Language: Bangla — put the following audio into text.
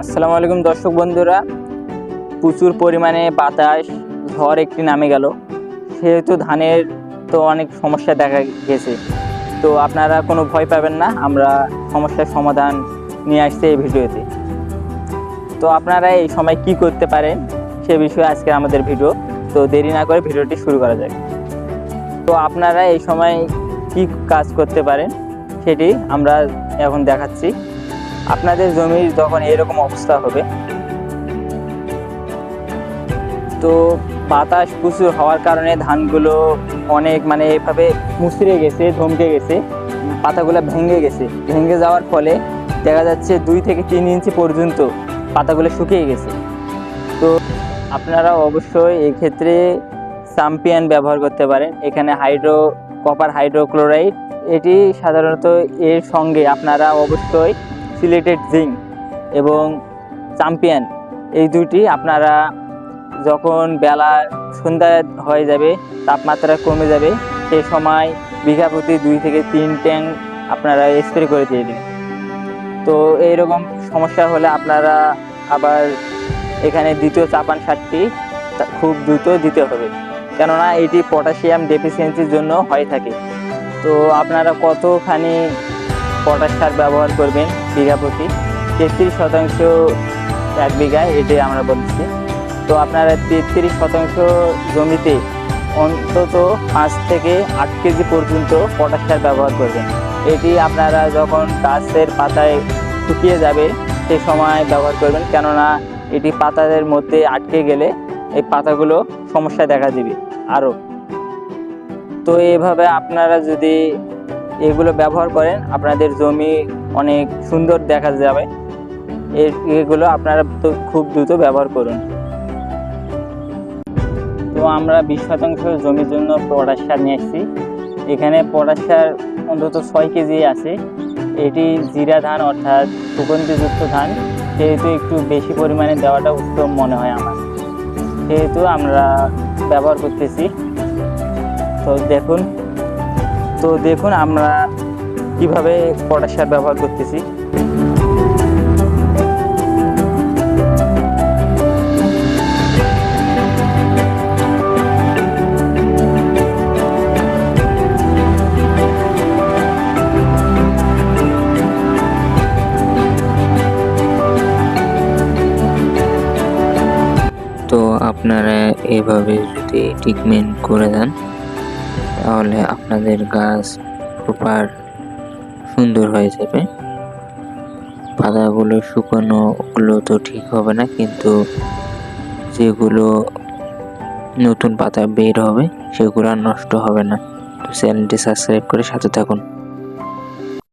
আসসালামু আলাইকুম দর্শক বন্ধুরা, প্রচুর পরিমাণে বাতাস ঝড় একটি নামে গেল, সেহেতু ধানের তো অনেক সমস্যা দেখা গেছে। তো আপনারা কোনো ভয় পাবেন না, আমরা সমস্যার সমাধান নিয়ে আসছি এই ভিডিওতে। তো আপনারা এই সময় কি করতে পারেন সে বিষয়ে আজকে আমাদের ভিডিও। তো দেরি না করে ভিডিওটি শুরু করা যাক। তো আপনারা এই সময় কি কাজ করতে পারেন সেটি আমরা এখন দেখাচ্ছি। আপনাদের জমির যখন এরকম অবস্থা হবে, তো বাতাস প্রচুর হওয়ার কারণে ধানগুলো অনেক এভাবে মুচড়ে গেছে, ধমকে গেছে, পাতাগুলো ভেঙে যাওয়ার ফলে দেখা যাচ্ছে 2 থেকে 3 ইঞ্চি পর্যন্ত পাতাগুলো শুকিয়ে গেছে। তো আপনারা অবশ্যই এই ক্ষেত্রে চ্যাম্পিয়ন ব্যবহার করতে পারেন। এখানে কপার হাইড্রোক্লোরাইড, এটি সাধারণত এর সঙ্গে আপনারা অবশ্যই সিলেটেড জিঙ্ক এবং চ্যাম্পিয়ন, এই দুটি আপনারা যখন বেলা সন্ধ্যা হয়ে যাবে, তাপমাত্রা কমে যাবে, সেই সময় বিঘা প্রতি 2 থেকে 3 ট্যাঙ্ক আপনারা স্প্রে করে দিয়ে দিন। তো এইরকম সমস্যা হলে আপনারা আবার এখানে দ্বিতীয় চাপান সারটি খুব দ্রুত দিতে হবে, কেননা এটি পটাশিয়াম ডেফিসিয়েন্সির জন্য হয়ে থাকে। তো আপনারা কতখানি পটাশ সার ব্যবহার করবেন বিঘা প্রতি? 33% 1 বিঘায়, এটি আমরা বলছি। তো আপনারা 33% জমিতে অন্তত 5 থেকে 8 কেজি পর্যন্ত পটাশ সার ব্যবহার করবেন। এটি আপনারা যখন গাছের পাতায় শুকিয়ে যাবে সেই সময় ব্যবহার করবেন, কেননা এটি পাতাদের মধ্যে আটকে গেলে এই পাতাগুলো সমস্যা দেখা দিবে আরও। তো এইভাবে আপনারা যদি এগুলো ব্যবহার করেন, আপনাদের জমি অনেক সুন্দর দেখা যাবে। এগুলো আপনারা তো খুব দ্রুত ব্যবহার করুন। তো আমরা 20% জমির জন্য পটাশ সার নিয়ে এসেছি। এখানে পটাশ সার অন্তত 6 কেজি আছে। এটি জিরা ধান অর্থাৎ সুগন্ধিযুক্ত ধান, সেহেতু একটু বেশি পরিমাণে দেওয়াটা উত্তম মনে হয় আমার, সেহেতু আমরা ব্যবহার করতেছি। তো দেখুন আমরা কিভাবে পটাশ সার ব্যবহার করতেছি। তো আপনারা এভাবে যদি ট্রিটমেন্ট করে দেন, তাহলে আপনাদের গাছ প্রপার সুন্দর হয়ে যাবে। পাতাগুলো শুকানো ওগুলো তো ঠিক হবে না, কিন্তু যেগুলো নতুন পাতা বের হবে সেগুলো আর নষ্ট হবে না। তো চ্যানেলটি সাবস্ক্রাইব করে সাথে থাকুন।